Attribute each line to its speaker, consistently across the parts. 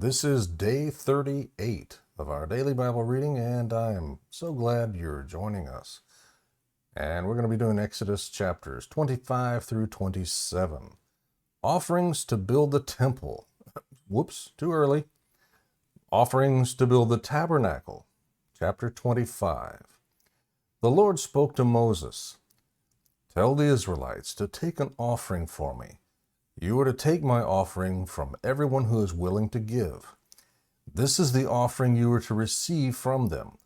Speaker 1: This is day 38 of our daily Bible reading, and I am so glad you're joining us. And we're going to be doing Exodus chapters 25 through 27. Offerings to build the temple. Whoops, too early. Offerings to build the tabernacle. Chapter 25. The Lord spoke to Moses. Tell the Israelites to take an offering for me. You are to take my offering from everyone who is willing to give. This is the offering you are to receive from them: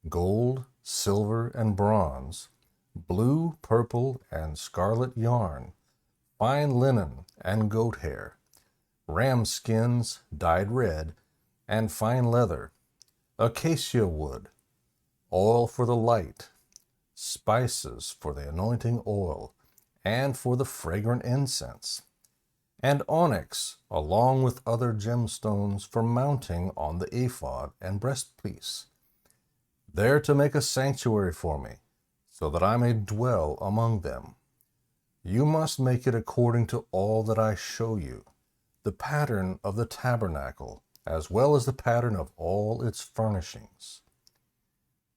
Speaker 1: gold, silver, and bronze, blue, purple, and scarlet yarn, fine linen and goat hair, ram skins dyed red, and fine leather, acacia wood, oil for the light, spices for the anointing oil, and for the fragrant incense, and onyx, along with other gemstones for mounting on the ephod and breastpiece. They're to make a sanctuary for me, so that I may dwell among them. You must make it according to all that I show you, the pattern of the tabernacle, as well as the pattern of all its furnishings.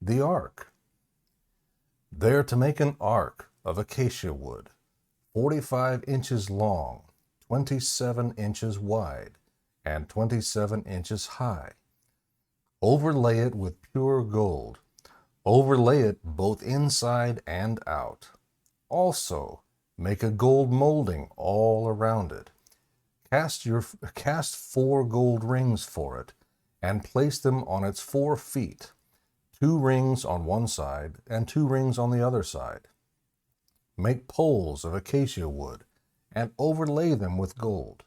Speaker 1: The ark. They're to make an ark of acacia wood, 45 inches long, 27 inches wide, and 27 inches high. Overlay it with pure gold. Overlay it both inside and out. Also, make a gold molding all around it. Cast 4 gold rings for it, and place them on its 4 feet, 2 rings on one side and 2 rings on the other side. Make poles of acacia wood, and overlay them with gold.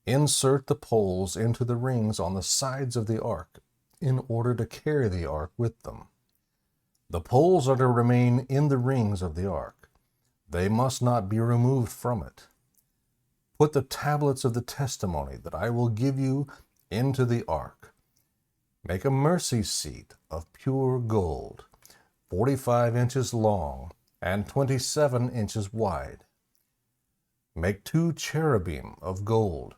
Speaker 1: Insert the poles into the rings on the sides of the ark, in order to carry the ark with them. The poles are to remain in the rings of the ark. They must not be removed from it. Put the tablets of the testimony that I will give you into the ark. Make a mercy seat of pure gold, 45 inches long and 27 inches wide. Make 2 cherubim of gold.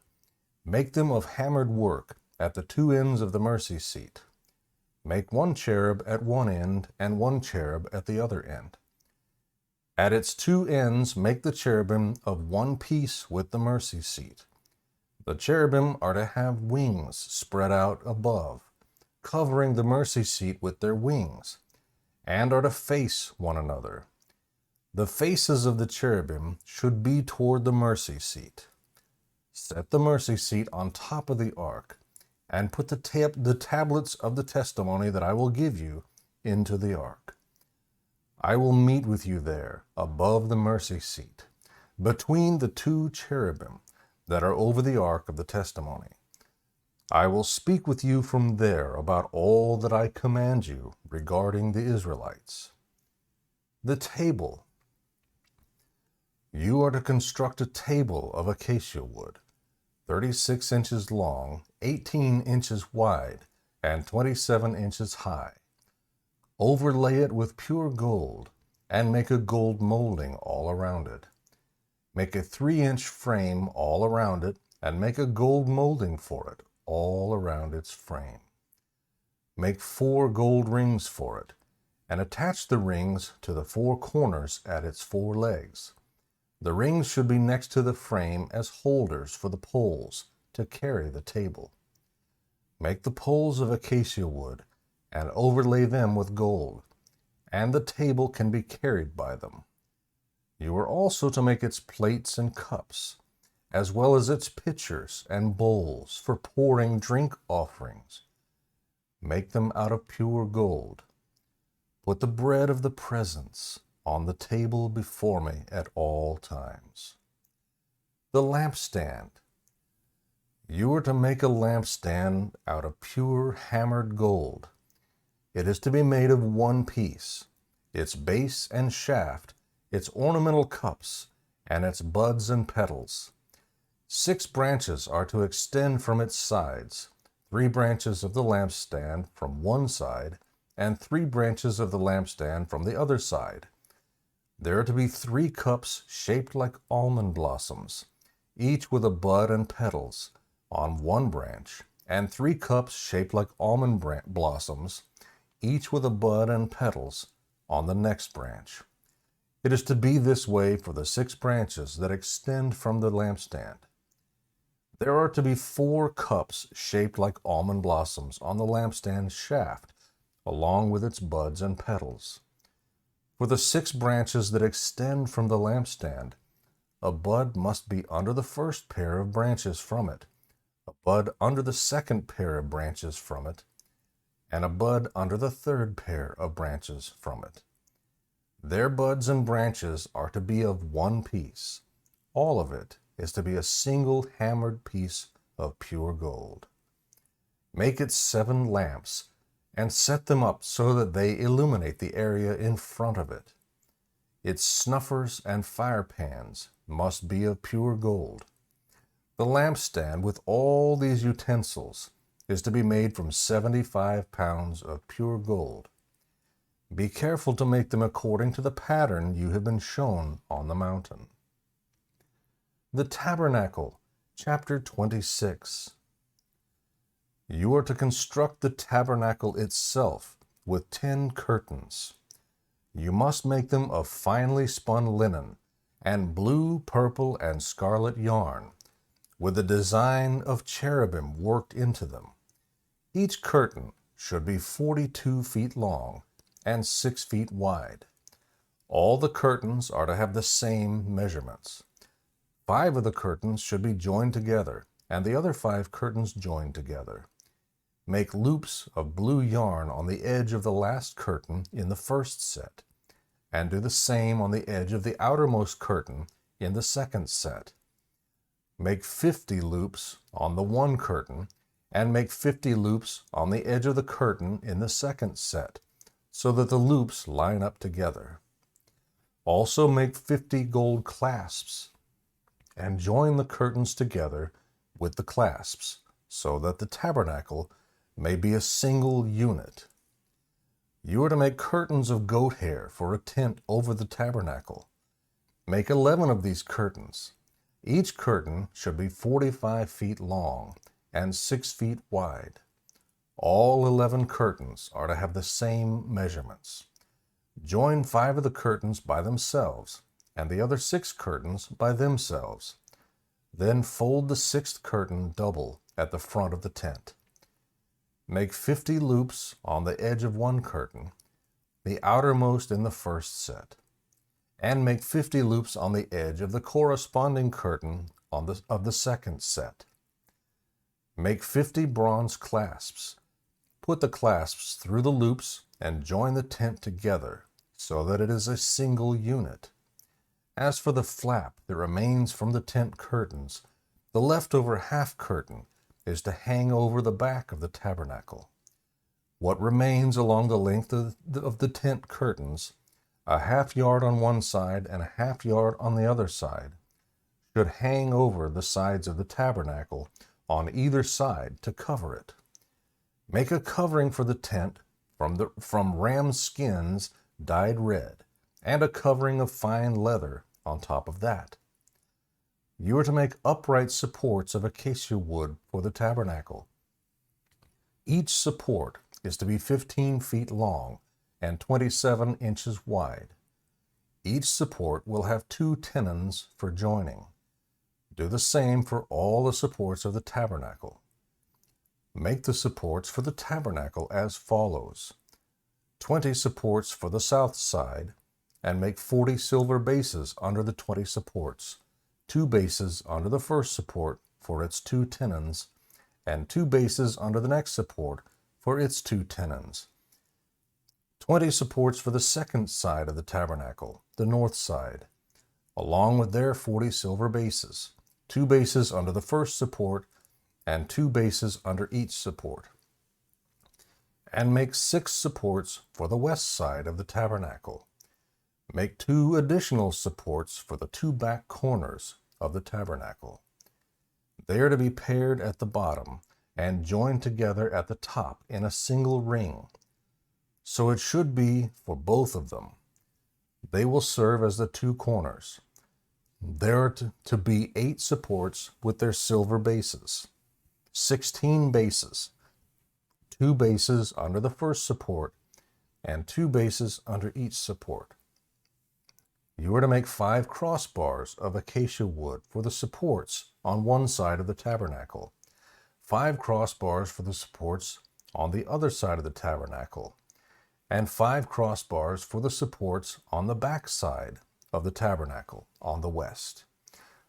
Speaker 1: Make them of hammered work at the 2 ends of the mercy seat. Make 1 cherub at one end and 1 cherub at the other end. At its 2 ends make the cherubim of one piece with the mercy seat. The cherubim are to have wings spread out above, covering the mercy seat with their wings, and are to face one another. The faces of the cherubim should be toward the mercy seat. Set the mercy seat on top of the ark, and put the tablets of the testimony that I will give you into the ark. I will meet with you there, above the mercy seat, between the 2 cherubim that are over the ark of the testimony. I will speak with you from there about all that I command you regarding the Israelites. The table. You are to construct a table of acacia wood, 36 inches long, 18 inches wide, and 27 inches high. Overlay it with pure gold, and make a gold molding all around it. Make a 3-inch frame all around it, and make a gold molding for it all around its frame. Make 4 gold rings for it, and attach the rings to the 4 corners at its 4 legs. The rings should be next to the frame as holders for the poles to carry the table. Make the poles of acacia wood and overlay them with gold, and the table can be carried by them. You are also to make its plates and cups, as well as its pitchers and bowls for pouring drink offerings. Make them out of pure gold. Put the bread of the presence on the table before me at all times. The lampstand. You are to make a lampstand out of pure hammered gold. It is to be made of one piece, its base and shaft, its ornamental cups, and its buds and petals. 6 branches are to extend from its sides, 3 branches of the lampstand from one side, and 3 branches of the lampstand from the other side. There are to be 3 cups shaped like almond blossoms, each with a bud and petals, on one branch, and 3 cups shaped like almond blossoms, each with a bud and petals on the next branch. It is to be this way for the 6 branches that extend from the lampstand. There are to be 4 cups shaped like almond blossoms on the lampstand shaft, along with its buds and petals. For the 6 branches that extend from the lampstand, a bud must be under the first pair of branches from it, a bud under the second pair of branches from it, and a bud under the third pair of branches from it. Their buds and branches are to be of one piece. All of it is to be a single hammered piece of pure gold. Make it 7 lamps, and set them up so that they illuminate the area in front of it. Its snuffers and fire pans must be of pure gold. The lampstand with all these utensils is to be made from 75 pounds of pure gold. Be careful to make them according to the pattern you have been shown on the mountain. The Tabernacle, chapter 26. You are to construct the tabernacle itself with 10 curtains. You must make them of finely spun linen and blue, purple, and scarlet yarn, with a design of cherubim worked into them. Each curtain should be 42 feet long and 6 feet wide. All the curtains are to have the same measurements. 5 of the curtains should be joined together, and the other 5 curtains joined together. Make loops of blue yarn on the edge of the last curtain in the first set, and do the same on the edge of the outermost curtain in the second set. Make 50 loops on the one curtain, and make 50 loops on the edge of the curtain in the second set, so that the loops line up together. Also make 50 gold clasps, and join the curtains together with the clasps, so that the tabernacle may be a single unit. You are to make curtains of goat hair for a tent over the tabernacle. Make 11 of these curtains. Each curtain should be 45 feet long and 6 feet wide. All 11 curtains are to have the same measurements. Join 5 of the curtains by themselves, and the other 6 curtains by themselves. Then fold the 6th curtain double at the front of the tent. Make 50 loops on the edge of one curtain, the outermost in the first set, and make 50 loops on the edge of the corresponding curtain of the second set. Make 50 bronze clasps. Put the clasps through the loops and join the tent together so that it is a single unit. As for the flap that remains from the tent curtains, the leftover half curtain is to hang over the back of the tabernacle. What remains along the length of the tent curtains, a half yard on one side and a half yard on the other side, should hang over the sides of the tabernacle on either side to cover it. Make a covering for the tent from ram skins dyed red, and a covering of fine leather on top of that. You are to make upright supports of acacia wood for the tabernacle. Each support is to be 15 feet long and 27 inches wide. Each support will have 2 tenons for joining. Do the same for all the supports of the tabernacle. Make the supports for the tabernacle as follows: 20 supports for the south side, and make 40 silver bases under the 20 supports, 2 bases under the first support for its 2 tenons, and 2 bases under the next support for its 2 tenons. 20 supports for the second side of the tabernacle, the north side, along with their 40 silver bases, 2 bases under the first support, and 2 bases under each support. And make 6 supports for the west side of the tabernacle. Make 2 additional supports for the 2 back corners of the tabernacle. They are to be paired at the bottom and joined together at the top in a single ring. So it should be for both of them. They will serve as the 2 corners. There are to be 8 supports with their silver bases. 16 bases, 2 bases under the first support, and 2 bases under each support. You are to make 5 crossbars of acacia wood for the supports on one side of the tabernacle, 5 crossbars for the supports on the other side of the tabernacle, and 5 crossbars for the supports on the back side of the tabernacle on the west.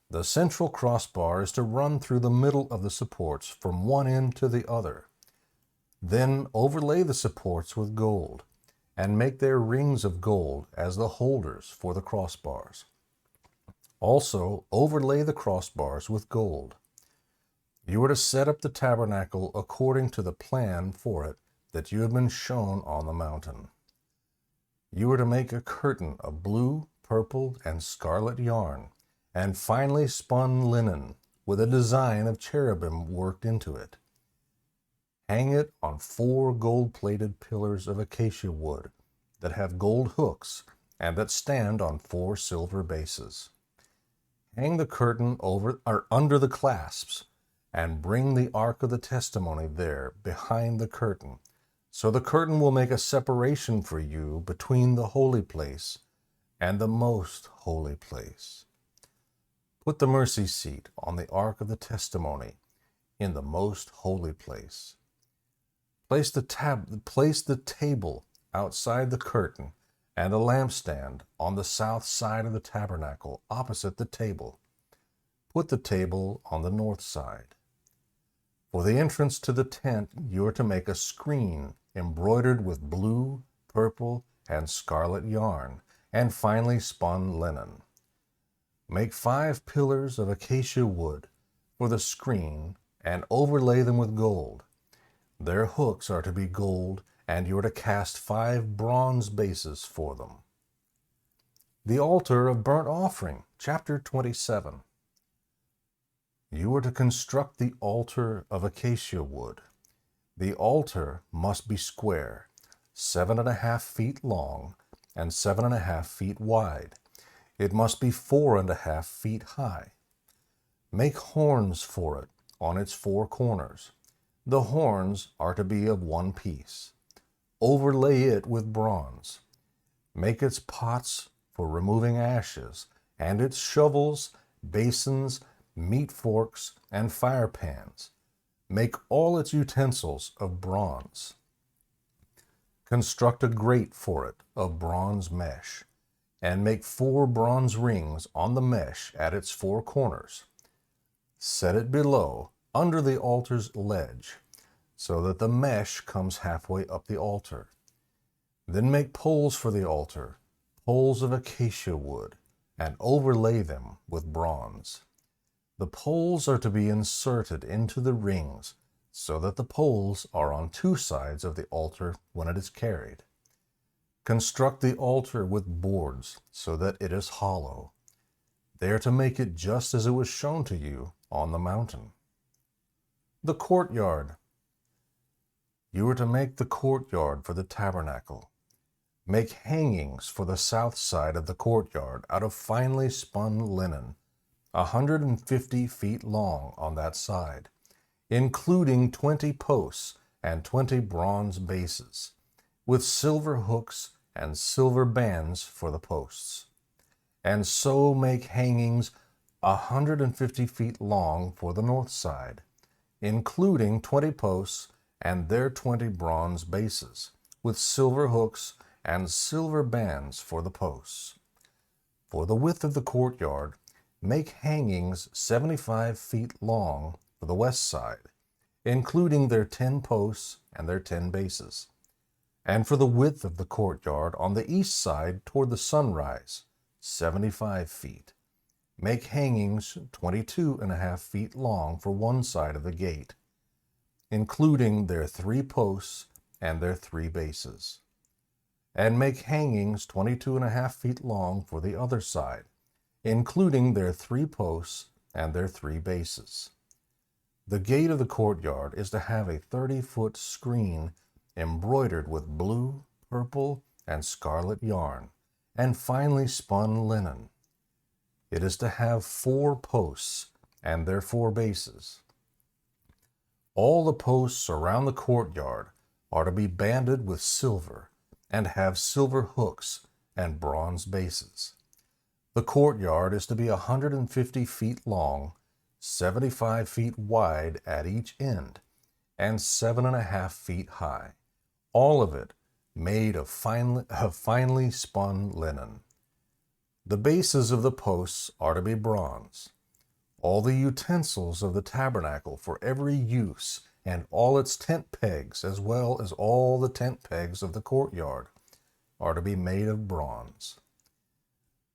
Speaker 1: The central crossbar is to run through the middle of the supports from one end to the other. Then overlay the supports with gold, and make their rings of gold as the holders for the crossbars. Also overlay the crossbars with gold. You are to set up the tabernacle according to the plan for it that you have been shown on the mountain. You are to make a curtain of blue, purple, and scarlet yarn, and finely spun linen, with a design of cherubim worked into it. Hang it on 4 gold-plated pillars of acacia wood that have gold hooks and that stand on 4 silver bases. Hang the curtain over or under the clasps, and bring the ark of the testimony there behind the curtain, so the curtain will make a separation for you between the holy place and the most holy place. Put the mercy seat on the ark of the testimony in the most holy place. Place the table outside the curtain and the lampstand on the south side of the tabernacle opposite the table. Put the table on the north side. For the entrance to the tent, you are to make a screen embroidered with blue, purple, and scarlet yarn, and finely spun linen. Make 5 pillars of acacia wood for the screen, and overlay them with gold. Their hooks are to be gold, and you are to cast 5 bronze bases for them. The altar of burnt offering, chapter 27. You are to construct the altar of acacia wood. The altar must be square, 7.5 feet long and 7.5 feet wide. It must be 4.5 feet high. Make horns for it on its 4 corners. The horns are to be of one piece. Overlay it with bronze. Make its pots for removing ashes, and its shovels, basins, meat forks, and fire pans. Make all its utensils of bronze. Construct a grate for it of bronze mesh, and make 4 bronze rings on the mesh at its 4 corners. Set it below, under the altar's ledge, so that the mesh comes halfway up the altar. Then make poles for the altar, poles of acacia wood, and overlay them with bronze. The poles are to be inserted into the rings, so that the poles are on 2 sides of the altar when it is carried. Construct the altar with boards so that it is hollow. They are to make it just as it was shown to you on the mountain. The courtyard. You are to make the courtyard for the tabernacle. Make hangings for the south side of the courtyard out of finely spun linen, 150 feet long on that side, including 20 posts and 20 bronze bases, with silver hooks and silver bands for the posts. And so make hangings 150 feet long for the north side, including 20 posts and their 20 bronze bases, with silver hooks and silver bands for the posts. For the width of the courtyard, make hangings 75 feet long for the west side, including their 10 posts and their 10 bases. And for the width of the courtyard on the east side toward the sunrise, 75 feet. Make hangings 22.5 feet long for one side of the gate, including their 3 posts and their 3 bases. And make hangings 22.5 feet long for the other side, including their 3 posts and their 3 bases. The gate of the courtyard is to have a 30-foot screen embroidered with blue, purple, and scarlet yarn, and finely spun linen. It is to have 4 posts and their 4 bases. All the posts around the courtyard are to be banded with silver and have silver hooks and bronze bases. The courtyard is to be 150 feet long, 75 feet wide at each end, and 7.5 feet high, all of it made of finely spun linen. The bases of the posts are to be bronze. All the utensils of the tabernacle for every use, and all its tent pegs, as well as all the tent pegs of the courtyard, are to be made of bronze.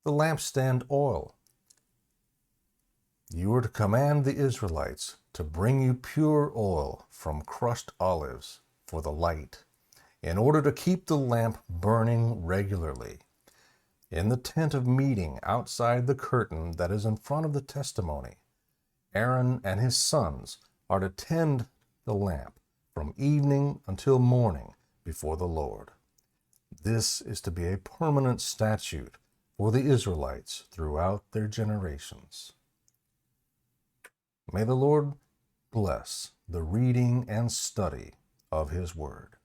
Speaker 1: The lampstand oil. You are to command the Israelites to bring you pure oil from crushed olives for the light, in order to keep the lamp burning regularly. In the tent of meeting outside the curtain that is in front of the testimony, Aaron and his sons are to tend the lamp from evening until morning before the Lord. This is to be a permanent statute for the Israelites throughout their generations. May the Lord bless the reading and study of his word.